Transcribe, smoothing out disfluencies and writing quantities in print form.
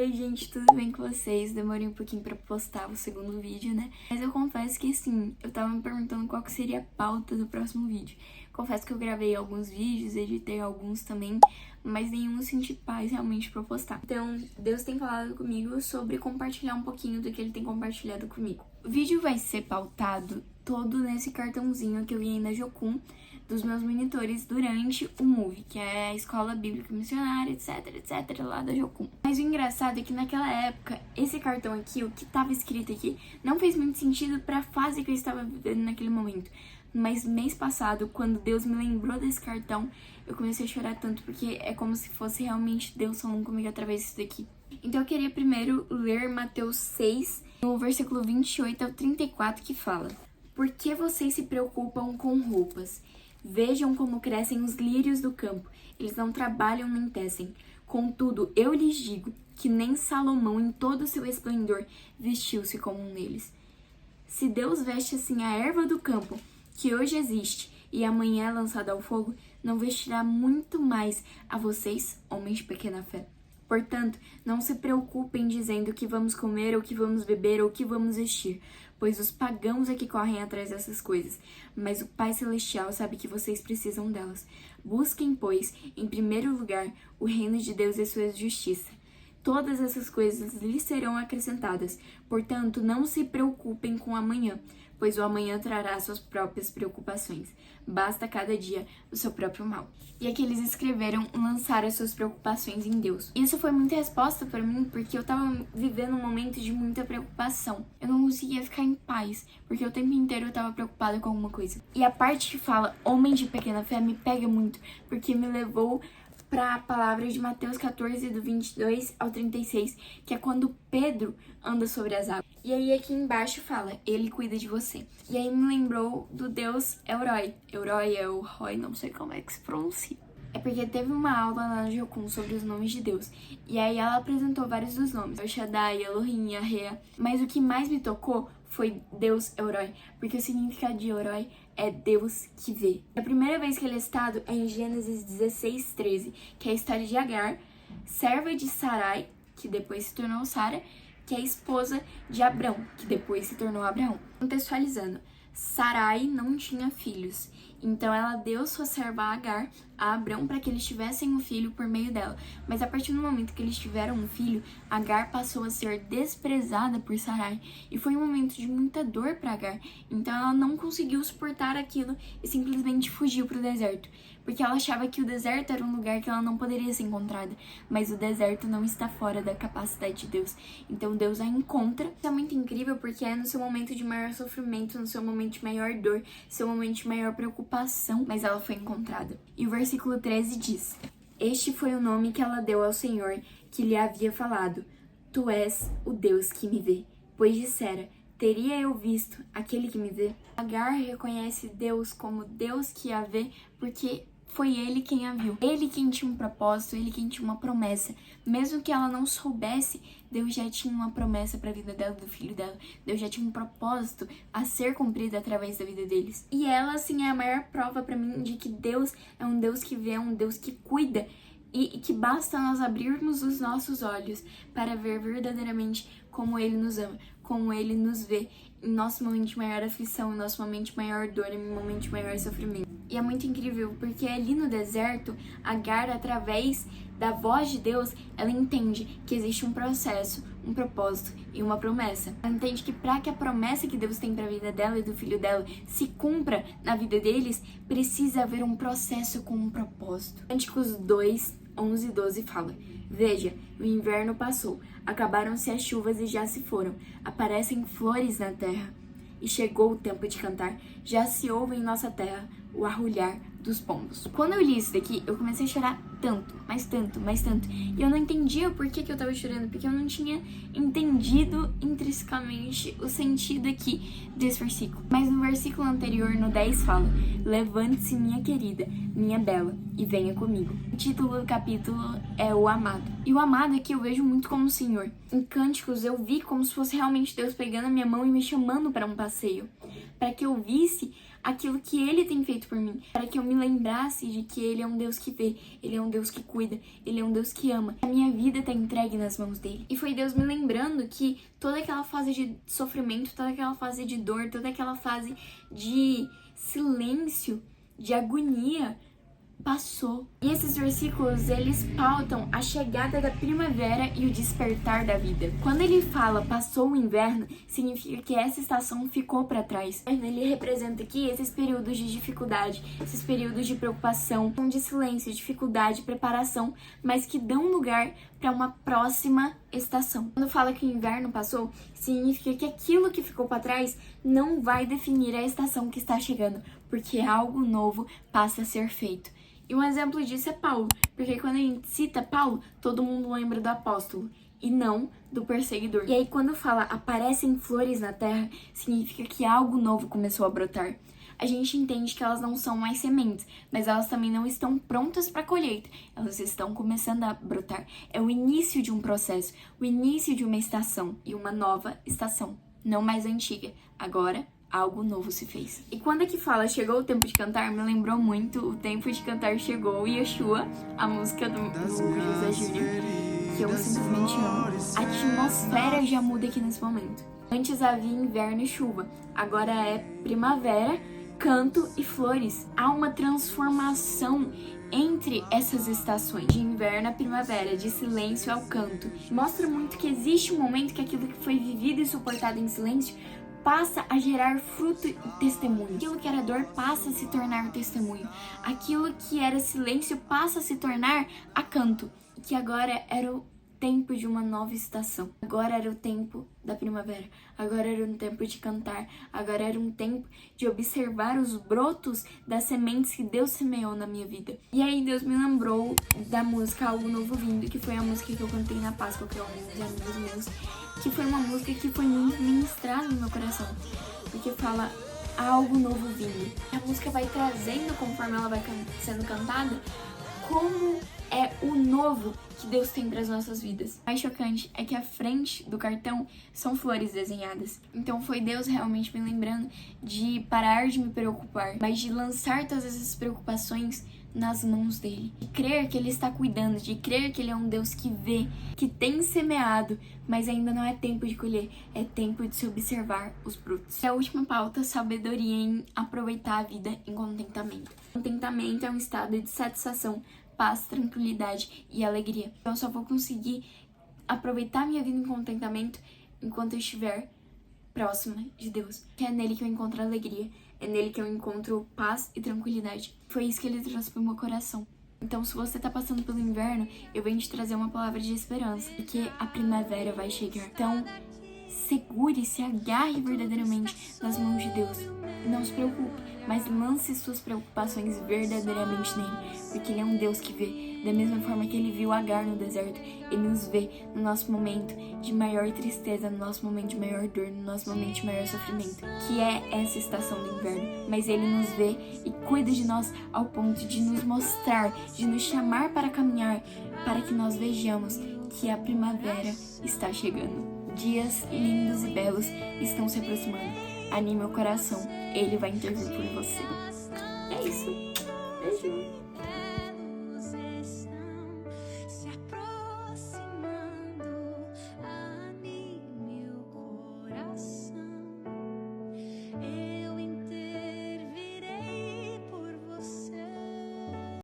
Oi, gente, tudo bem com vocês? Demorei um pouquinho pra postar o segundo vídeo, né? Mas eu confesso que, assim, eu tava me perguntando qual que seria a pauta do próximo vídeo. Confesso que eu gravei alguns vídeos, editei alguns também, mas nenhum eu senti paz realmente pra postar. Então, Deus tem falado comigo sobre compartilhar um pouquinho do que Ele tem compartilhado comigo. O vídeo vai ser pautado todo nesse cartãozinho que eu ganhei na Jocum, dos meus monitores durante o MOVE, que é a Escola Bíblica Missionária, etc, lá da Jocum. Mas o engraçado é que naquela época, esse cartão aqui, o que estava escrito aqui, não fez muito sentido para a fase que eu estava vivendo naquele momento. Mas mês passado, quando Deus me lembrou desse cartão, eu comecei a chorar tanto, porque é como se fosse realmente Deus falando comigo através disso daqui. Então eu queria primeiro ler Mateus 6, no versículo 28 ao 34, que fala: Por que vocês se preocupam com roupas? Vejam como crescem os lírios do campo. Eles não trabalham nem tecem. Contudo, eu lhes digo que nem Salomão, em todo o seu esplendor, vestiu-se como um deles. Se Deus veste assim a erva do campo, que hoje existe e amanhã é lançada ao fogo, não vestirá muito mais a vocês, homens de pequena fé. Portanto, não se preocupem dizendo o que vamos comer, ou o que vamos beber, ou o que vamos vestir, pois os pagãos é que correm atrás dessas coisas, mas o Pai Celestial sabe que vocês precisam delas. Busquem, pois, em primeiro lugar, o reino de Deus e sua justiça. Todas essas coisas lhes serão acrescentadas. Portanto, não se preocupem com o amanhã, pois o amanhã trará suas próprias preocupações. Basta cada dia o seu próprio mal. E aqui eles escreveram lançar as suas preocupações em Deus. Isso foi muita resposta para mim, porque eu tava vivendo um momento de muita preocupação. Eu não conseguia ficar em paz, porque o tempo inteiro eu tava preocupada com alguma coisa. E a parte que fala homem de pequena fé me pega muito, porque me levou para a palavra de Mateus 14, do 22 ao 36, que é quando Pedro anda sobre as águas. E aí aqui embaixo fala, ele cuida de você. E aí me lembrou do Deus Elroy. Elroy é o Roy, não sei como é que se pronuncia. É porque teve uma aula lá na Jocum sobre os nomes de Deus. E aí ela apresentou vários dos nomes. El Shaddai, Elohim, Yahweh. Mas o que mais me tocou foi Deus Elroy. Porque o significado de Elroy é Deus que vê. A primeira vez que ele é citado é em Gênesis 16, 13. Que é a história de Agar, serva de Sarai, que depois se tornou Sara, que é a esposa de Abrão, que depois se tornou Abraão. Contextualizando, Sarai não tinha filhos, então ela deu sua serva Agar a Abrão para que eles tivessem um filho por meio dela. Mas a partir do momento que eles tiveram um filho, Agar passou a ser desprezada por Sarai. E foi um momento de muita dor para Agar. Então ela não conseguiu suportar aquilo e simplesmente fugiu para o deserto. Porque ela achava que o deserto era um lugar que ela não poderia ser encontrada. Mas o deserto não está fora da capacidade de Deus. Então Deus a encontra. Isso é muito incrível porque é no seu momento de maior sofrimento, no seu momento de maior dor, seu momento de maior preocupação, mas ela foi encontrada. E o versículo 13 diz: Este foi o nome que ela deu ao Senhor, que lhe havia falado: Tu és o Deus que me vê. Pois dissera: Teria eu visto aquele que me vê? Agar reconhece Deus como Deus que a vê, porque foi ele quem a viu. Ele quem tinha um propósito, ele quem tinha uma promessa. Mesmo que ela não soubesse, Deus já tinha uma promessa para a vida dela, do filho dela. Deus já tinha um propósito a ser cumprido através da vida deles. E ela, assim, é a maior prova para mim de que Deus é um Deus que vê, é um Deus que cuida. E que basta nós abrirmos os nossos olhos para ver verdadeiramente como Ele nos ama, como Ele nos vê em nosso momento de maior aflição, em nosso momento de maior dor, em momento de maior sofrimento. E é muito incrível, porque ali no deserto, Agar, através da voz de Deus, ela entende que existe um processo, um propósito e uma promessa. Ela entende que para que a promessa que Deus tem para a vida dela e do filho dela se cumpra na vida deles, precisa haver um processo com um propósito. Cânticos 2, 11 e 12 fala: Veja, o inverno passou, acabaram-se as chuvas e já se foram, aparecem flores na terra. E chegou o tempo de cantar, já se ouve em nossa terra o arrulhar dos pombos. Quando eu li isso daqui, eu comecei a chorar tanto, mais tanto, mais tanto. E eu não entendia por que eu tava chorando, porque eu não tinha entendido intrinsecamente o sentido aqui desse versículo. Mas no versículo anterior, no 10, fala: Levante-se, minha querida, minha bela, e venha comigo. O título do capítulo é O Amado. E o amado aqui eu vejo muito como o Senhor. Em Cânticos eu vi como se fosse realmente Deus pegando a minha mão e me chamando para um passeio, para que eu visse aquilo que Ele tem feito por mim, para que eu me lembrasse de que Ele é um Deus que vê, Ele é um Deus que cuida, Ele é um Deus que ama. A minha vida está entregue nas mãos dele. E foi Deus me lembrando que toda aquela fase de sofrimento, toda aquela fase de dor, toda aquela fase de silêncio, de agonia, passou. E esses versículos, eles pautam a chegada da primavera e o despertar da vida. Quando ele fala passou o inverno, significa que essa estação ficou para trás. Ele representa aqui esses períodos de dificuldade, esses períodos de preocupação, de silêncio, dificuldade, preparação, mas que dão lugar para uma próxima estação. Quando fala que o inverno passou, significa que aquilo que ficou para trás não vai definir a estação que está chegando, porque algo novo passa a ser feito. E um exemplo disso é Paulo, porque quando a gente cita Paulo, todo mundo lembra do apóstolo e não do perseguidor. E aí quando fala aparecem flores na terra, significa que algo novo começou a brotar. A gente entende que elas não são mais sementes, mas elas também não estão prontas para colheita. Elas estão começando a brotar. É o início de um processo, o início de uma estação e uma nova estação, não mais antiga. Agora algo novo se fez. E quando aqui fala chegou o tempo de cantar, me lembrou muito o tempo de cantar chegou e Yeshua, a música do José Júnior, que eu simplesmente amo. A atmosfera já muda aqui nesse momento. Antes havia inverno e chuva, agora é primavera, canto e flores. Há uma transformação entre essas estações, de inverno à primavera, de silêncio ao canto. Mostra muito que existe um momento que aquilo que foi vivido e suportado em silêncio passa a gerar fruto e testemunho. Aquilo que era dor passa a se tornar testemunho. Aquilo que era silêncio passa a se tornar a canto. E que agora era o tempo de uma nova estação. Agora era o tempo da primavera. Agora era um tempo de cantar. Agora era um tempo de observar os brotos das sementes que Deus semeou na minha vida. E aí Deus me lembrou da música Algo Novo Vindo, que foi a música que eu cantei na Páscoa com alguns amigos meus, que foi uma música que foi muito ministrada no meu coração, porque fala algo novo vindo. A música vai trazendo, conforme ela vai sendo cantada, como é o novo que Deus tem para as nossas vidas. O mais chocante é que a frente do cartão são flores desenhadas. Então foi Deus realmente me lembrando de parar de me preocupar, mas de lançar todas essas preocupações nas mãos dele, de crer que ele está cuidando, de crer que ele é um Deus que vê, que tem semeado, mas ainda não é tempo de colher, é tempo de se observar os frutos. E a última pauta, sabedoria em aproveitar a vida em contentamento. Contentamento é um estado de satisfação, paz, tranquilidade e alegria. Eu só vou conseguir aproveitar minha vida em contentamento enquanto eu estiver próxima de Deus, que é nele que eu encontro alegria, é nele que eu encontro paz e tranquilidade. Foi isso que ele trouxe pro meu coração. Então, se você tá passando pelo inverno, eu venho te trazer uma palavra de esperança, porque a primavera vai chegar. Então, segure, se agarre verdadeiramente nas mãos de Deus. Não se preocupe, mas lance suas preocupações verdadeiramente nele, porque ele é um Deus que vê. Da mesma forma que ele viu Agar no deserto, ele nos vê no nosso momento de maior tristeza, no nosso momento de maior dor, no nosso momento de maior sofrimento, que é essa estação do inverno. Mas ele nos vê e cuida de nós ao ponto de nos mostrar, de nos chamar para caminhar, para que nós vejamos que a primavera está chegando. Dias lindos e belos estão se aproximando. Anime o coração, ele vai intervir por você. É isso. Beijo.